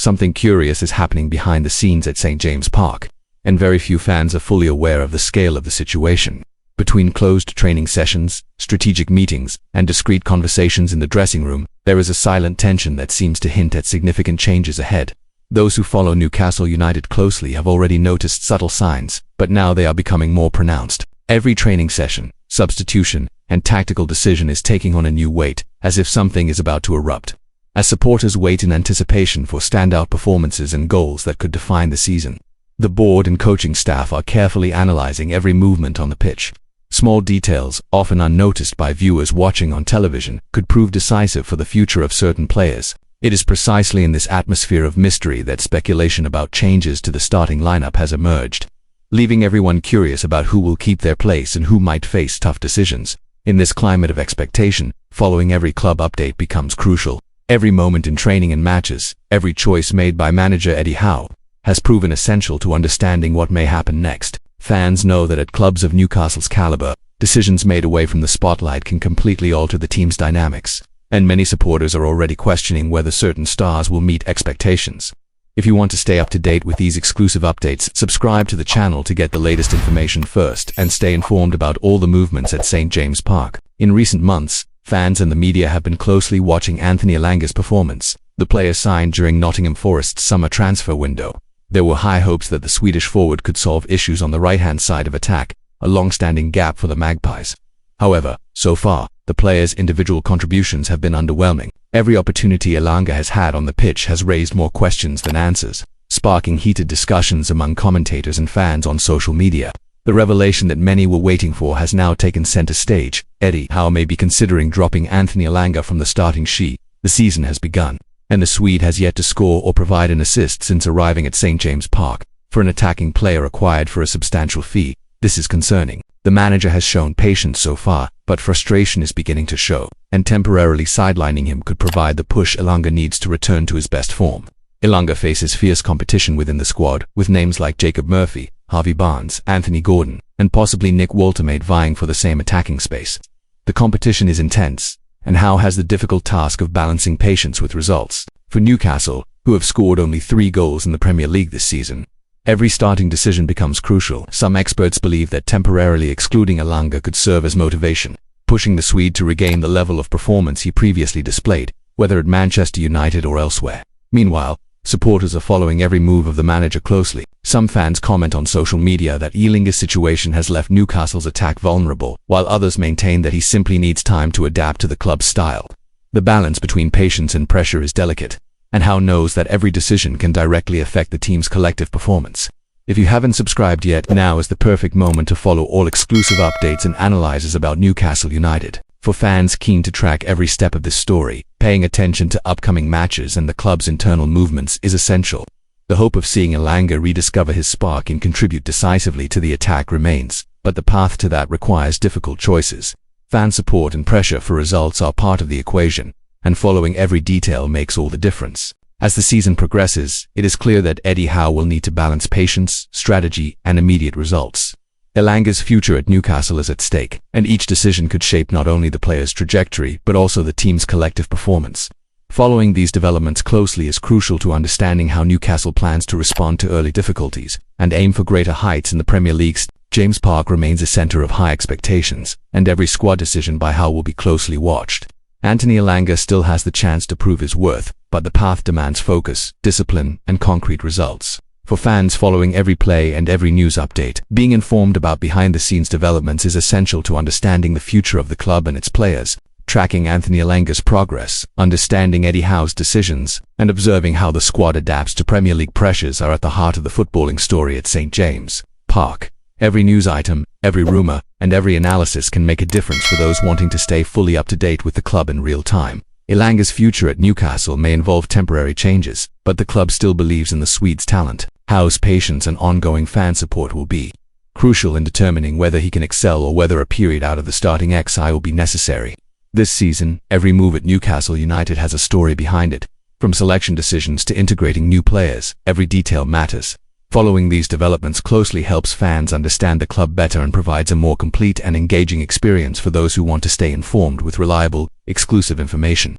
something curious is happening behind the scenes at St. James Park, and very few fans are fully aware of the scale of the situation. Between closed training sessions, strategic meetings, and discreet conversations in the dressing room, there is a silent tension that seems to hint at significant changes ahead. Those who follow Newcastle United closely have already noticed subtle signs, but now they are becoming more pronounced. Every training session, substitution, and tactical decision is taking on a new weight, as if something is about to erupt. As supporters wait in anticipation for standout performances and goals that could define the season, the board and coaching staff are carefully analyzing every movement on the pitch. Small details, often unnoticed by viewers watching on television, could prove decisive for the future of certain players. It is precisely in this atmosphere of mystery that speculation about changes to the starting lineup has emerged, leaving everyone curious about who will keep their place and who might face tough decisions. In this climate of expectation, following every club update becomes crucial. Every moment in training and matches, every choice made by manager Howe, has proven essential to understanding what may happen next. Fans know that at clubs of Newcastle's caliber, decisions made away from the spotlight can completely alter the team's dynamics, and many supporters are already questioning whether certain stars will meet expectations. If you want to stay up to date with these exclusive updates, subscribe to the channel to get the latest information first and stay informed about all the movements at St. James Park. In recent months, fans and the media have been closely watching Anthony Elanga'S performance, the player signed during Nottingham Forest's summer transfer window. There were high hopes that the Swedish forward could solve issues on the right-hand side of attack, a long-standing gap for the Magpies. However, so far, the player's individual contributions have been underwhelming. Every opportunity Elanga has had on the pitch has raised more questions than answers, sparking heated discussions among commentators and fans on social media. The revelation that many were waiting for has now taken center stage. Howe may be considering dropping Anthony Elanga from the starting sheet. The season has begun, and the Swede has yet to score or provide an assist since arriving at St. James Park. For an attacking player acquired for a substantial fee, this is concerning. The manager has shown patience so far, but frustration is beginning to show, and temporarily sidelining him could provide the push Elanga needs to return to his best form. Elanga faces fierce competition within the squad, with names like Jacob Murphy, Harvey Barnes, Anthony Gordon, and possibly Nick Woltemade vying for the same attacking space. The competition is intense, and Howe has the difficult task of balancing patience with results. For Newcastle, who have scored only 3 goals in the Premier League this season, every starting decision becomes crucial. Some experts believe that temporarily excluding Elanga could serve as motivation, pushing the Swede to regain the level of performance he previously displayed, whether at Manchester United or elsewhere. Meanwhile, supporters are following every move of the manager closely. Some fans comment on social media that Elanga'S situation has left Newcastle's attack vulnerable, while others maintain that he simply needs time to adapt to the club's style. The balance between patience and pressure is delicate, and Howe knows that every decision can directly affect the team's collective performance. If you haven't subscribed yet, now is the perfect moment to follow all exclusive updates and analyses about Newcastle United. For fans keen to track every step of this story, paying attention to upcoming matches and the club's internal movements is essential. The hope of seeing Elanga rediscover his spark and contribute decisively to the attack remains, but the path to that requires difficult choices. Fan support and pressure for results are part of the equation, and following every detail makes all the difference. As the season progresses, it is clear that Howe will need to balance patience, strategy, and immediate results. Elanga'S future at Newcastle is at stake, and each decision could shape not only the player's trajectory but also the team's collective performance. Following these developments closely is crucial to understanding how Newcastle plans to respond to early difficulties and aim for greater heights in the Premier League. James Park remains a centre of high expectations, and every squad decision by Howe will be closely watched. Anthony Elanga still has the chance to prove his worth, but the path demands focus, discipline, and concrete results. For fans following every play and every news update, being informed about behind-the-scenes developments is essential to understanding the future of the club and its players. Tracking Anthony Elanga'S progress, understanding Howe's decisions, and observing how the squad adapts to Premier League pressures are at the heart of the footballing story at St. James Park. Every news item, every rumour, and every analysis can make a difference for those wanting to stay fully up to date with the club in real time. Elanga'S future at Newcastle may involve temporary changes, but the club still believes in the Swede's talent. Howe's patience and ongoing fan support will be crucial in determining whether he can excel or whether a period out of the starting XI will be necessary. This season, every move at Newcastle United has a story behind it. From selection decisions to integrating new players, every detail matters. Following these developments closely helps fans understand the club better and provides a more complete and engaging experience for those who want to stay informed with reliable, exclusive information.